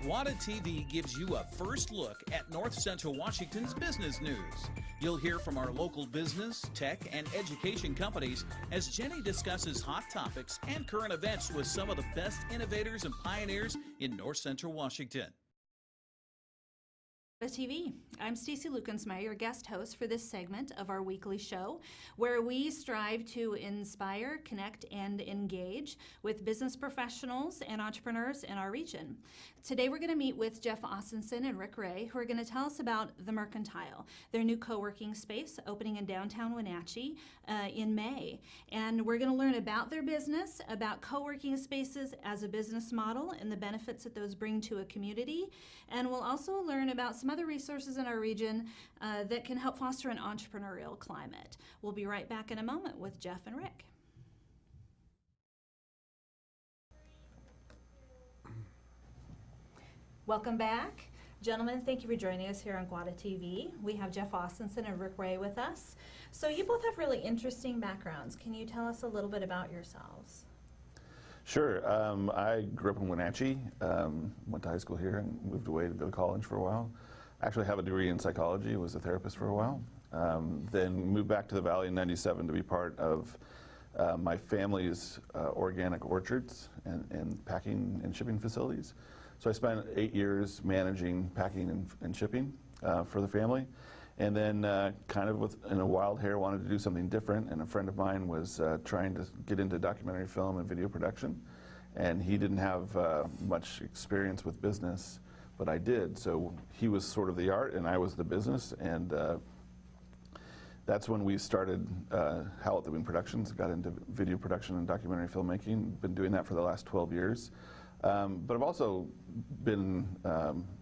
GWATA TV gives you a first look at North Central Washington's business news. You'll hear from our local business, tech, and education companies as Jenny discusses hot topics and current events with some of the best innovators and pioneers in North Central Washington. TV. I'm Stacy Luckensmeyer, your guest host for this segment of our weekly show, where we strive to inspire, connect, and engage with business professionals and entrepreneurs in our region. Today we're going to meet with Jeff Austinson and Rick Ray, who are going to tell us about the Mercantile, their new co-working space opening in downtown Wenatchee in May. And we're going to learn about their business, about co-working spaces as a business model and the benefits that those bring to a community. And we'll also learn about some other resources in our region that can help foster an entrepreneurial climate. We'll be right back in a moment with Jeff and Rick. Welcome back. Gentlemen, thank you for joining us here on GWATA TV. We have Jeff Austinson and Rick Ray with us. So you both have really interesting backgrounds. Can you tell us a little bit about yourselves? Sure. I grew up in Wenatchee, went to high school here and moved away to go to college for a while. I actually have a degree in psychology, was a therapist for a while. Then moved back to the Valley in '97 to be part of my family's organic orchards and packing and shipping facilities. So I spent 8 years managing packing and shipping for the family. And then kind of in a wild hair wanted to do something different, and a friend of mine was trying to get into documentary film and video production, and he didn't have much experience with business, but I did. So he was sort of the art and I was the business, and that's when we started Howlett the Wind Productions, got into video production and documentary filmmaking, been doing that for the last 12 years. But I've also been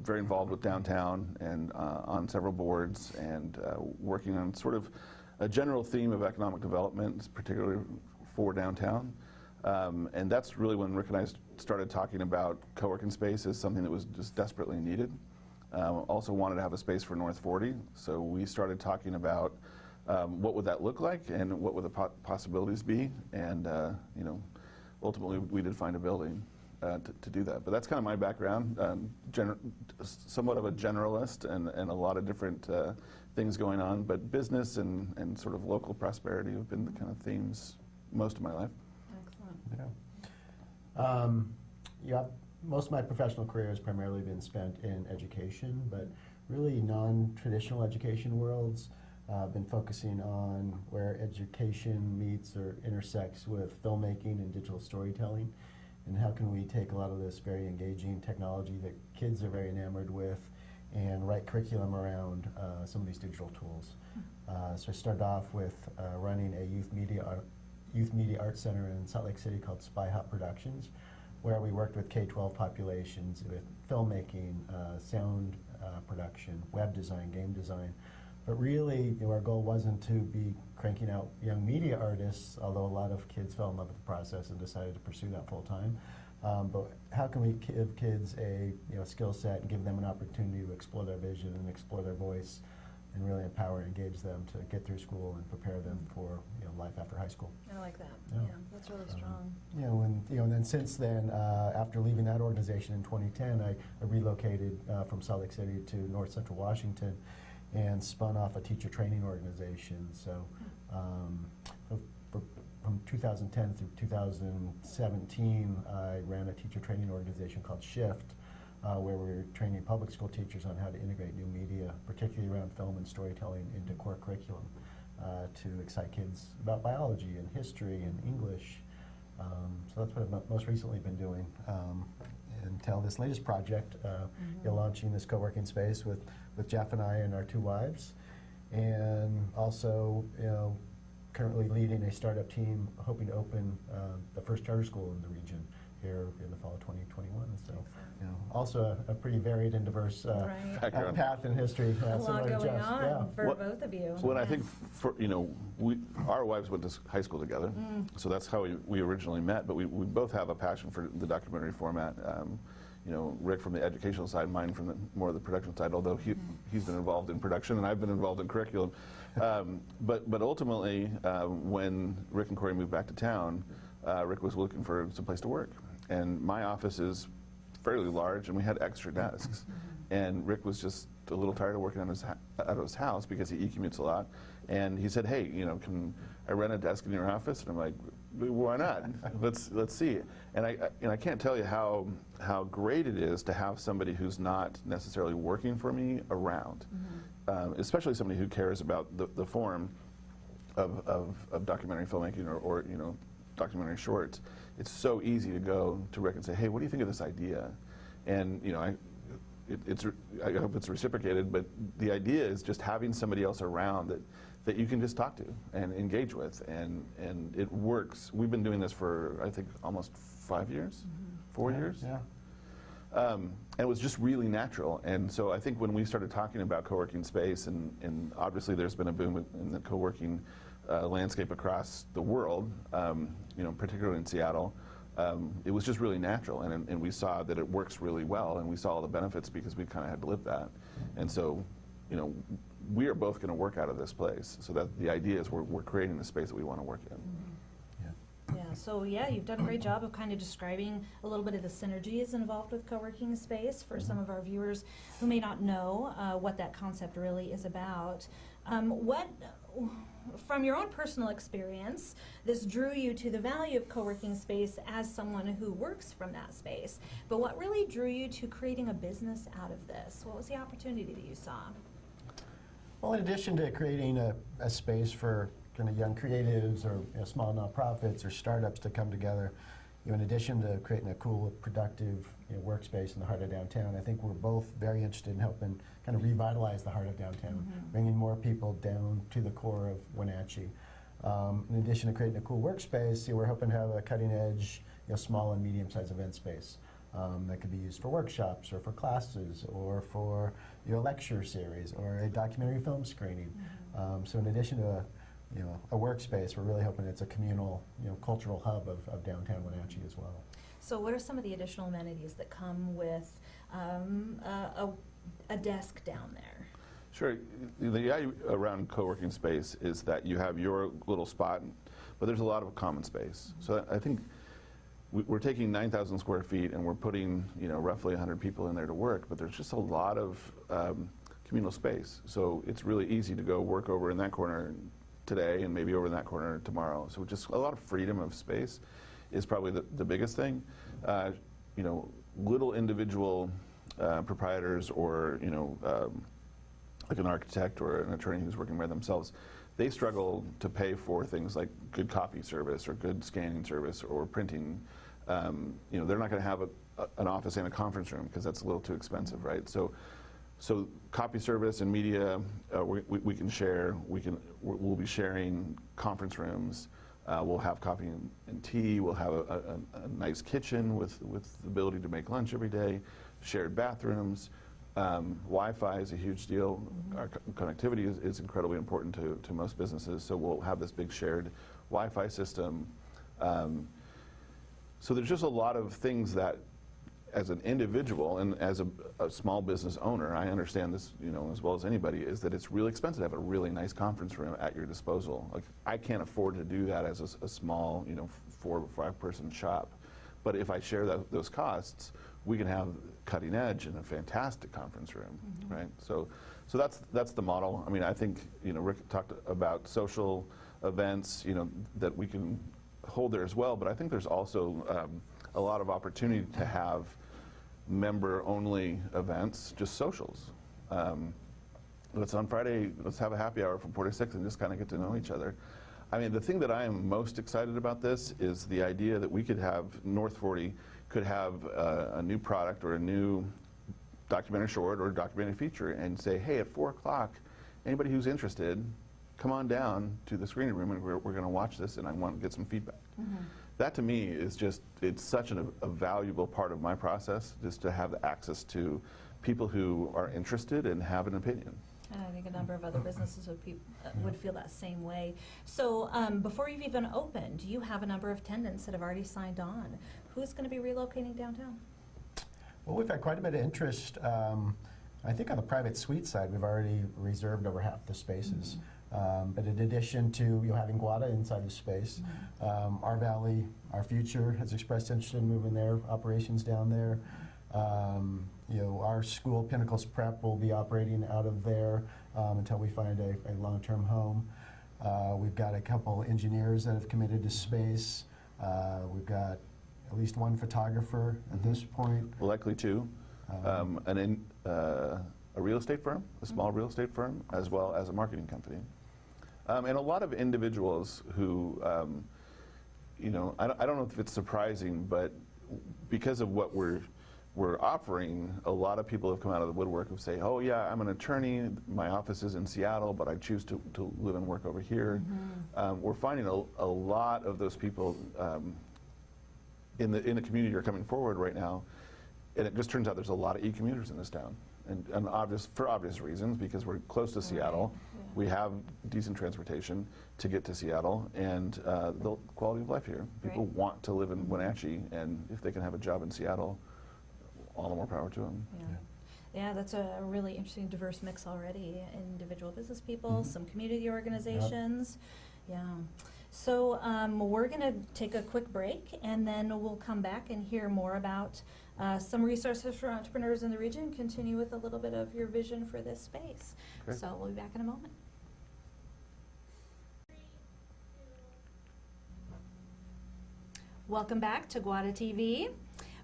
very involved with downtown and on several boards and working on sort of a general theme of economic development, particularly for downtown. And that's really when Rick and I started talking about co-working space as something that was just desperately needed. Also wanted to have a space for North 40, so we started talking about what would that look like and what would the possibilities be, and you know, ultimately we did find a building to do that. But that's kind of my background, somewhat of a generalist and a lot of different things going on, but business and sort of local prosperity have been the kind of themes most of my life. Excellent. Yeah. Most of my professional career has primarily been spent in education, but really non-traditional education worlds. I've been focusing on where education meets or intersects with filmmaking and digital storytelling, and how can we take a lot of this very engaging technology that kids are very enamored with and write curriculum around some of these digital tools. So I started off with running a youth media art center in Salt Lake City called Spy Hop Productions, where we worked with K-12 populations with filmmaking, sound production, web design, game design. But really, our goal wasn't to be cranking out young media artists, although a lot of kids fell in love with the process and decided to pursue that full time. But how can we give kids a skill set and give them an opportunity to explore their vision and explore their voice, and really empower and engage them to get through school and prepare them for life after high school. I like that. Yeah. Yeah, that's really strong. And then since then, after leaving that organization in 2010, I relocated from Salt Lake City to North Central Washington and spun off a teacher training organization. So from 2010 through 2017, I ran a teacher training organization called Shift, where we were training public school teachers on how to integrate new media, particularly around film and storytelling, into core curriculum to excite kids about biology and history and English. So that's what I've most recently been doing until this latest project, launching this co-working space with Jeff and I and our 2 wives, and also currently leading a startup team hoping to open the first charter school in the region here in the fall of 2021. So also a pretty varied and diverse path in history. A lot going on for both of you. Well, I think for our wives went to high school together, so that's how we originally met. But we both have a passion for the documentary format. Rick from the educational side, mine from more of the production side, although he's been involved in production and I've been involved in curriculum. But ultimately, when Rick and Corey moved back to town, Rick was looking for some place to work. And my office is fairly large, and we had extra desks. And Rick was just a little tired of working out of his house because he e-commutes a lot. And he said, hey, can I rent a desk in your office? And I'm like, why not? Let's see. And I can't tell you how great it is to have somebody who's not necessarily working for me around, especially somebody who cares about the form of documentary filmmaking or documentary shorts. It's so easy to go to Rick and say, hey, what do you think of this idea? And I hope it's reciprocated, but the idea is just having somebody else around that you can just talk to and engage with, and it works. We've been doing this for, I think, almost 5 years, 4 years. Yeah. And it was just really natural. And so I think when we started talking about co-working space, and obviously there's been a boom in the co-working landscape across the world, particularly in Seattle, it was just really natural, and we saw that it works really well, and we saw all the benefits because we kind of had to live that. And so, we are both going to work out of this place, so that the idea is we're creating the space that we want to work in. Yeah, so you've done a great job of kind of describing a little bit of the synergies involved with co-working space for some of our viewers who may not know what that concept really is about. From your own personal experience, this drew you to the value of co-working space as someone who works from that space. But what really drew you to creating a business out of this? What was the opportunity that you saw? Well, in addition to creating a space for kind of young creatives or small nonprofits or startups to come together, in addition to creating a cool, productive workspace in the heart of downtown, I think we're both very interested in helping kind of revitalize the heart of downtown, bringing more people down to the core of Wenatchee. In addition to creating a cool workspace, we're hoping to have a cutting-edge, small and medium-sized event space that could be used for workshops or for classes or for lecture series or a documentary film screening. So in addition to a workspace, we're really hoping it's a communal, cultural hub of downtown Wenatchee as well. So what are some of the additional amenities that come with a desk down there? Sure. The idea around co-working space is that you have your little spot, but there's a lot of common space. So I think we're taking 9,000 square feet and we're putting roughly 100 people in there to work, but there's just a lot of communal space. So it's really easy to go work over in that corner today and maybe over in that corner tomorrow. So just a lot of freedom of space is probably the biggest thing. Little individual proprietors or like an architect or an attorney who's working by themselves, they struggle to pay for things like good copy service or good scanning service or printing. They're not going to have an office and a conference room because that's a little too expensive, right? So copy service and media, we can share. We'll be sharing conference rooms. We'll have coffee and tea. We'll have a nice kitchen with the ability to make lunch every day. Shared bathrooms. Wi-Fi is a huge deal. Our connectivity is incredibly important to most businesses. So we'll have this big shared Wi-Fi system. So there's just a lot of things that, as an individual and as a small business owner, I understand this, as well as anybody, is that it's really expensive to have a really nice conference room at your disposal. Like, I can't afford to do that as a small, 4 or 5 person shop. But if I share those costs, we can have cutting edge and a fantastic conference room, right? So that's the model. I mean, I think, Rick talked about social events, that we can hold there as well. But I think there's also a lot of opportunity to have member-only events, just socials. Let's on Friday, let's have a happy hour from 4 to 6 and just kind of get to know each other. I mean, the thing that I am most excited about this is the idea that we could have, North 40 could have a new product or a new documentary short or documentary feature and say, hey, at 4 o'clock, anybody who's interested, come on down to the screening room and we're going to watch this and I want to get some feedback. That to me is just, it's such a valuable part of my process, just to have the access to people who are interested and have an opinion. And I think a number of other businesses would feel that same way. So before you've even opened, do you have a number of tenants that have already signed on? Who's going to be relocating downtown? Well, we've had quite a bit of interest. I think on the private suite side, we've already reserved over half the spaces. But in addition to having GWATA inside the space, Our Valley, Our Future has expressed interest in moving their operations down there. Our school, Pinnacles Prep, will be operating out of there until we find a long-term home. We've got a couple engineers that have committed to space. We've got at least one photographer at this point. Likely two. A real estate firm, a small real estate firm, as well as a marketing company. And a lot of individuals who, I don't know if it's surprising, but because of what we're offering, a lot of people have come out of the woodwork and say, oh yeah, I'm an attorney, my office is in Seattle, but I choose to live and work over here. We're finding a lot of those people in the community are coming forward right now, and it just turns out there's a lot of e-commuters in this town. And for obvious reasons, because we're close to Seattle, we have decent transportation to get to Seattle, and the quality of life here. People want to live in Wenatchee, and if they can have a job in Seattle, all the more power to them. Yeah, that's a really interesting, diverse mix already. Individual business people, some community organizations. Yeah. So we're going to take a quick break, and then we'll come back and hear more about some resources for entrepreneurs in the region, continue with a little bit of your vision for this space. Great. So we'll be back in a moment. Welcome back to GWATA TV.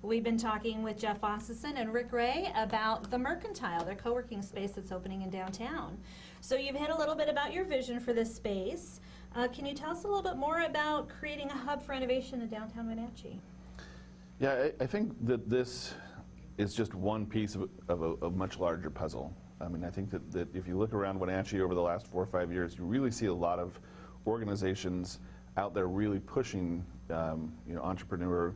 We've been talking with Jeff Ossison and Rick Ray about the Mercantile, their co-working space that's opening in downtown. So you've hit a little bit about your vision for this space. Can you tell us a little bit more about creating a hub for innovation in downtown Wenatchee? Yeah, I think that this is just one piece of a much larger puzzle. I mean, I think that if you look around Wenatchee over the last 4 or 5 years, you really see a lot of organizations out there really pushing entrepreneurship,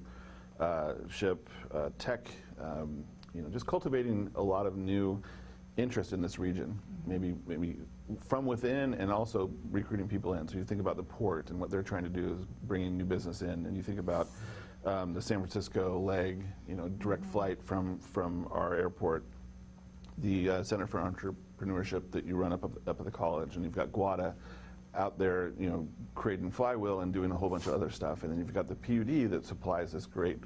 tech, just cultivating a lot of new interest in this region, maybe from within, and also recruiting people in. So you think about the port, and what they're trying to do is bringing new business in, and you think about the San Francisco leg, direct flight from our airport, the Center for Entrepreneurship that you run up at the college, and you've got GWATA out there, creating Flywheel and doing a whole bunch of other stuff, and then you've got the PUD that supplies this great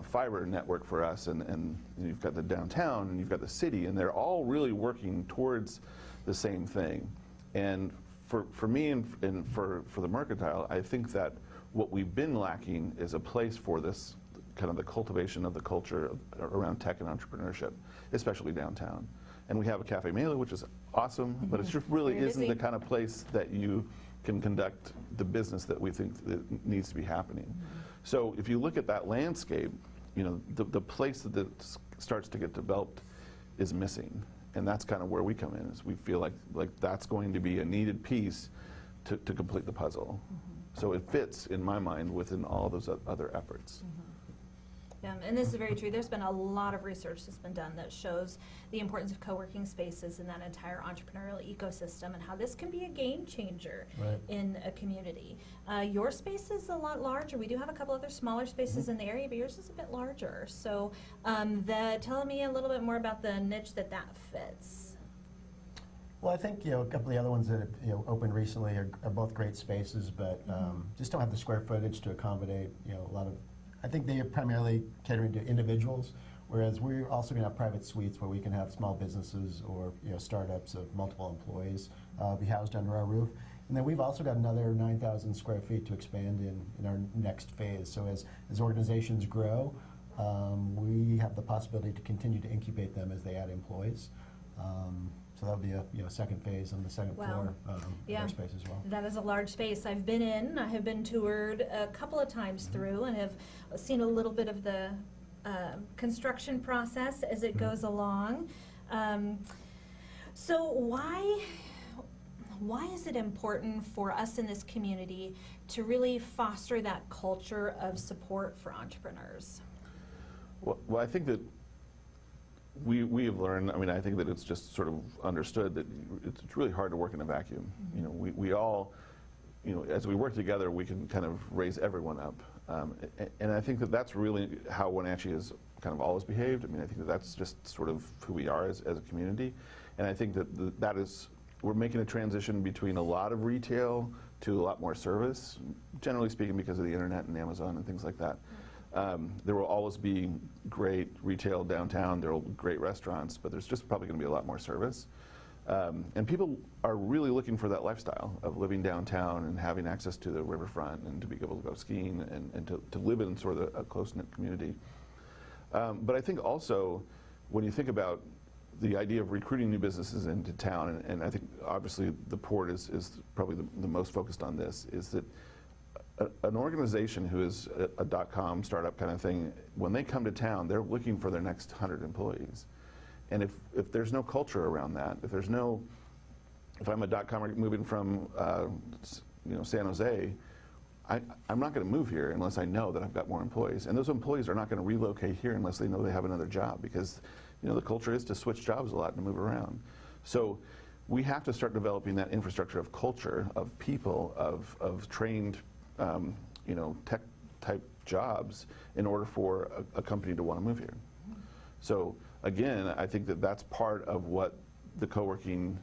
fiber network for us, and you've got the downtown, and you've got the city, and they're all really working towards the same thing. And for me and for the Mercantile, I think that what we've been lacking is a place for this kind of the cultivation of the culture around tech and entrepreneurship, especially downtown. And we have a Cafe Mela, which is awesome, but it just really isn't the kind of place that you can conduct the business that we think that needs to be happening. So if you look at that landscape, the place that starts to get developed is missing. And that's kind of where we come in, is we feel like that's going to be a needed piece to complete the puzzle. So it fits, in my mind, within all those other efforts. Yeah, and this is very true. There's been a lot of research that's been done that shows the importance of co-working spaces in that entire entrepreneurial ecosystem, and how this can be a game changer in a community. Your space is a lot larger. We do have a couple other smaller spaces in the area, but yours is a bit larger. So tell me a little bit more about the niche that fits. Well, I think a couple of the other ones that have opened recently are both great spaces, but just don't have the square footage to accommodate a lot of. I think they are primarily catering to individuals, whereas we're also going to have private suites where we can have small businesses or startups of multiple employees be housed under our roof. And then we've also got another 9,000 square feet to expand in our next phase. So as organizations grow, we have the possibility to continue to incubate them as they add employees. So that'll be a second phase on the second floor of our space as well. That is a large space. I have been toured a couple of times through, and have seen a little bit of the construction process as it goes along. So why is it important for us in this community to really foster that culture of support for entrepreneurs? Well, I think that we have learned, I think that it's just sort of understood that it's really hard to work in a vacuum. We all, as we work together, we can kind of raise everyone up. And I think that that's really how Wenatchee has kind of always behaved. I think that that's just sort of who we are as a community. And I think that we're making a transition between a lot of retail to a lot more service, generally speaking, because of the internet and Amazon and things like that. There will always be great retail downtown, there will be great restaurants, but there's just probably going to be a lot more service. And people are really looking for that lifestyle of living downtown and having access to the riverfront and to be able to go skiing and to live in sort of a close-knit community. But I think also when you think about the idea of recruiting new businesses into town, and I think obviously the Port is probably the most focused on this, is that an organization who is a .com startup kind of thing, when they come to town, they're looking for their next 100 employees. And if there's no culture around that, if I'm a .com moving from San Jose, I'm not going to move here unless I know that I've got more employees. And those employees are not going to relocate here unless they know they have another job, because the culture is to switch jobs a lot and to move around. So we have to start developing that infrastructure of culture, of people, of trained tech type jobs in order for a company to want to move here. So again, I think that that's part of what the co-working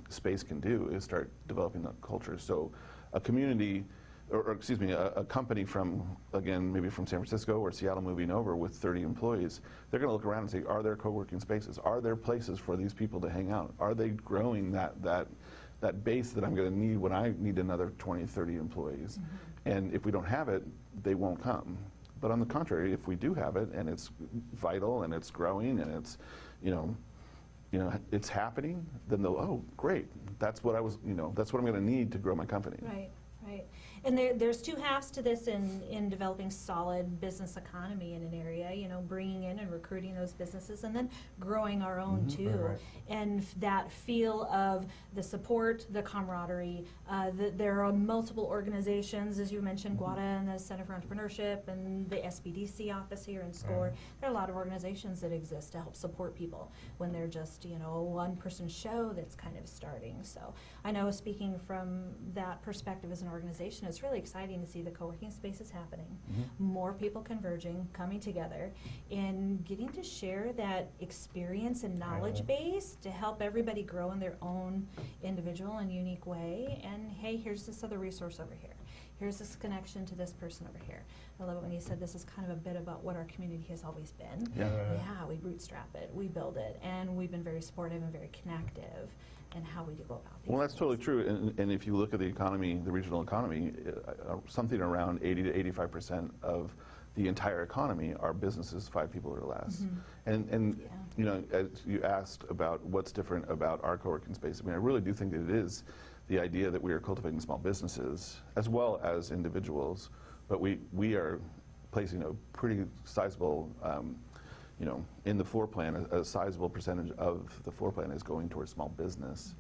space can do, is start developing that culture. So a community, or excuse me, a company from, again, maybe from San Francisco or Seattle moving over with 30 employees, they're going to look around and say, are there co-working spaces? Are there places for these people to hang out? Are they growing that base that I'm going to need when I need another 20, 30 employees? And if we don't have it, they won't come. But on the contrary, if we do have it and it's vital and it's growing and it's, it's happening, then they'll, oh, great, that's what that's what I'm going to need to grow my company. Right, right. And there's two halves to this in developing solid business economy in an area, bringing in and recruiting those businesses and then growing our own too. Right. And that feel of the support, the camaraderie, there are multiple organizations, as you mentioned, GWATA and the Center for Entrepreneurship and the SBDC office here in SCORE. Right. There are a lot of organizations that exist to help support people when they're just, a one-person show that's kind of starting. So I know, speaking from that perspective as an organization, it's really exciting to see the co-working spaces happening, more people converging, coming together, and getting to share that experience and knowledge base to help everybody grow in their own individual and unique way. And hey, here's this other resource over here. Here's this connection to this person over here. I love it when you said this is kind of a bit about what our community has always been. Yeah, we bootstrap it, we build it, and we've been very supportive and very connective in how we go about these. Well, that's totally true. And if you look at the economy, the regional economy, something around 80 to 85% of the entire economy are businesses 5 people or less. And as you asked about what's different about our co-working space, I really do think that it is the idea that we are cultivating small businesses as well as individuals, but we are placing a pretty sizable, in the floor plan, a sizable percentage of the floor plan is going towards small business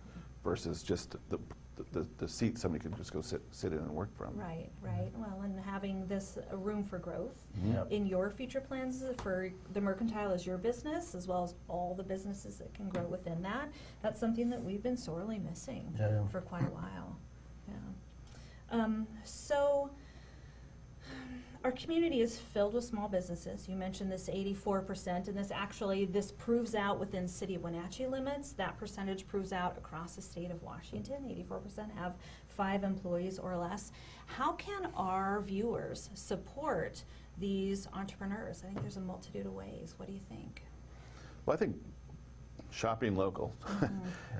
versus just the seat somebody can just go sit in and work from. Right, right. Well, and having this room for growth Yep. in your future plans for the Mercantile as your business, as well as all the businesses that can grow within that, that's something that we've been sorely missing for quite a while. Yeah. So our community is filled with small businesses. You mentioned this 84%, and this proves out within City of Wenatchee limits. That percentage proves out across the state of Washington. 84% have 5 employees or less. How can our viewers support these entrepreneurs? I think there's a multitude of ways. What do you think? Well, I think shopping local,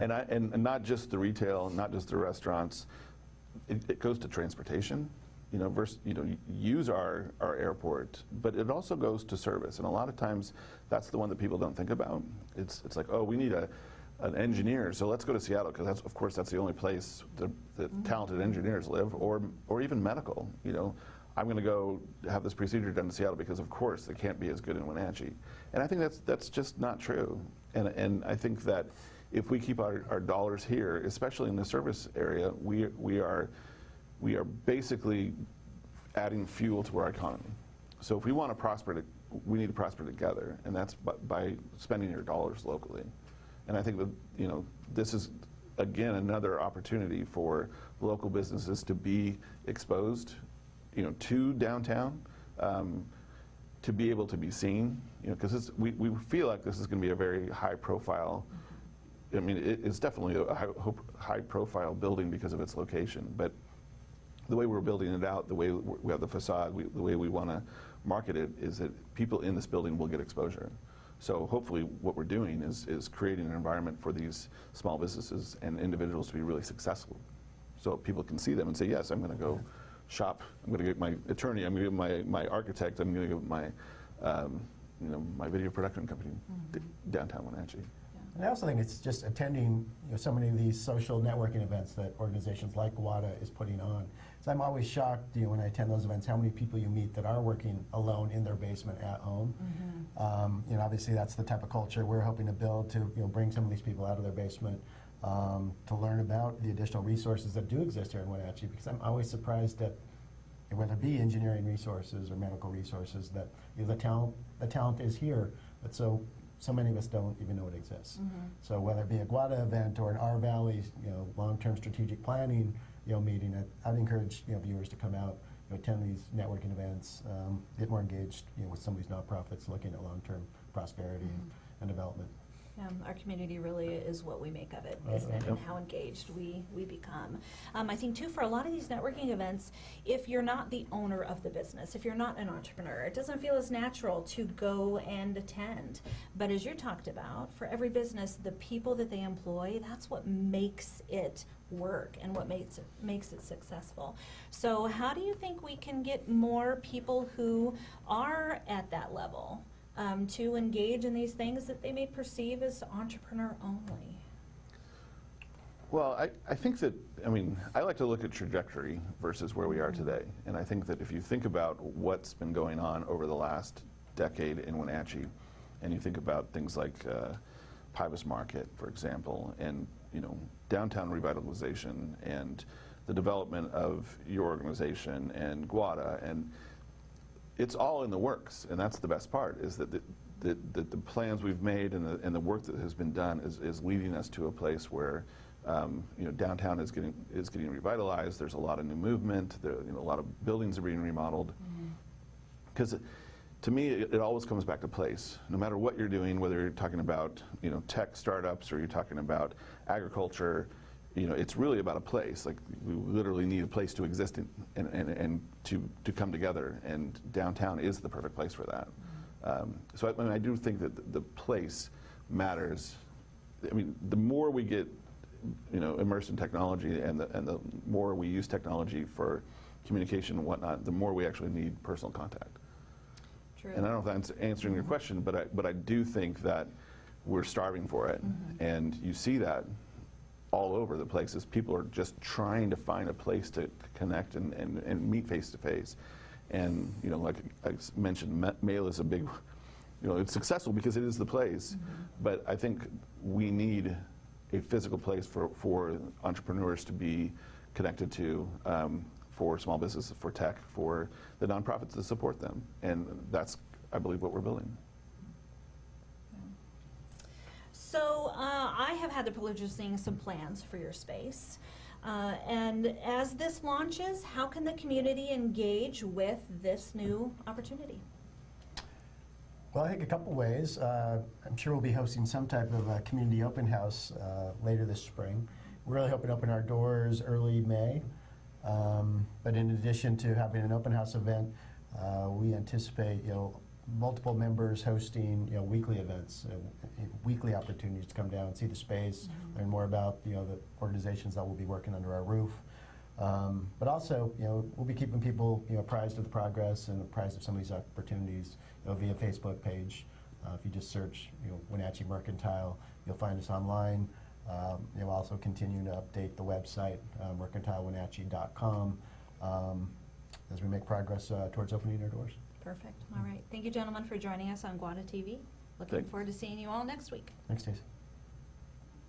and not just the retail, not just the restaurants. It goes to transportation. Use our airport, but it also goes to service, and a lot of times that's the one that people don't think about. It's like, oh, we need an engineer, so let's go to Seattle, because that's the only place that talented engineers live, or even medical. I'm going to go have this procedure done in Seattle because of course it can't be as good in Wenatchee, and I think that's just not true. And I think that if we keep our dollars here, especially in the service area, we are basically adding fuel to our economy. So if we want to prosper, we need to prosper together, and that's by spending your dollars locally. And I think that this is again another opportunity for local businesses to be exposed, to downtown, to be able to be seen. Because we feel like this is going to be a very high profile. It's definitely a high profile building because of its location, but the way we're building it out, the way we have the facade, the way we want market it is that people in this building will get exposure. So hopefully what we're doing is creating an environment for these small businesses and individuals to be really successful. So people can see them and say, yes, I'm going to go shop, I'm going to get my attorney, I'm going to get my architect, I'm going to get my, my video production company downtown Wenatchee. And I also think it's just attending so many of these social networking events that organizations like GWATA is putting on. So I'm always shocked when I attend those events how many people you meet that are working alone in their basement at home. Obviously that's the type of culture we're hoping to build to bring some of these people out of their basement to learn about the additional resources that do exist here in Wenatchee, because I'm always surprised that whether it be engineering resources or medical resources, that the talent is here, but so many of us don't even know it exists. So whether it be a GWATA event or an R Valley, long-term strategic planning, meeting, I'd encourage viewers to come out, attend these networking events, get more engaged, with some of these nonprofits looking at long-term prosperity and development. Our community really is what we make of it, isn't it? And how engaged we become. I think too, for a lot of these networking events, if you're not the owner of the business, if you're not an entrepreneur, it doesn't feel as natural to go and attend. But as you talked about, for every business, the people that they employ, that's what makes it work and what makes it successful. So how do you think we can get more people who are at that level to engage in these things that they may perceive as entrepreneur only? Well, I think that, I like to look at trajectory versus where we are today. And I think that if you think about what's been going on over the last decade in Wenatchee, and you think about things like Pybus Market, for example, and downtown revitalization, and the development of your organization and GWATA, and it's all in the works, and that's the best part, is that the plans we've made and the work that has been done is leading us to a place where downtown is getting revitalized. There's a lot of new movement. A lot of buildings are being remodeled. Because to me, it always comes back to place. No matter what you're doing, whether you're talking about tech startups or you're talking about agriculture, it's really about a place. Like, we literally need a place to exist and to come together, and downtown is the perfect place for that. So I do think that the place matters. The more we get immersed in technology, and the more we use technology for communication and whatnot, the more we actually need personal contact. True. And I don't know if that's answering your question, but I do think that we're starving for it, and you see that all over the place as people are just trying to find a place to connect and meet face to face. And like I mentioned, mail is a big, it's successful because it is the place, but I think we need a physical place for entrepreneurs to be connected to, for small businesses, for tech, for the nonprofits to support them. And that's, I believe, what we're building. So I have had the privilege of seeing some plans for your space. And as this launches, how can the community engage with this new opportunity? Well, I think a couple ways. I'm sure we'll be hosting some type of a community open house later this spring. We're really hoping to open our doors early May. But in addition to having an open house event, we anticipate multiple members hosting weekly events, weekly opportunities to come down and see the space, learn more about the organizations that will be working under our roof. But also, we'll be keeping people apprised of the progress and apprised of some of these opportunities via Facebook page. If you just search Wenatchee Mercantile, you'll find us online. We'll also continue to update the website, mercantilewenatchee.com, as we make progress towards opening our doors. Perfect. All right. Thank you, gentlemen, for joining us on GWATA TV. Looking forward to seeing you all next week. Thanks, Stacy.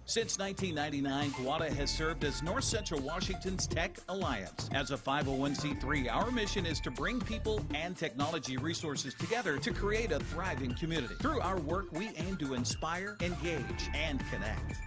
Since 1999, GWATA has served as North Central Washington's Tech Alliance. As a 501c3, our mission is to bring people and technology resources together to create a thriving community. Through our work, we aim to inspire, engage, and connect.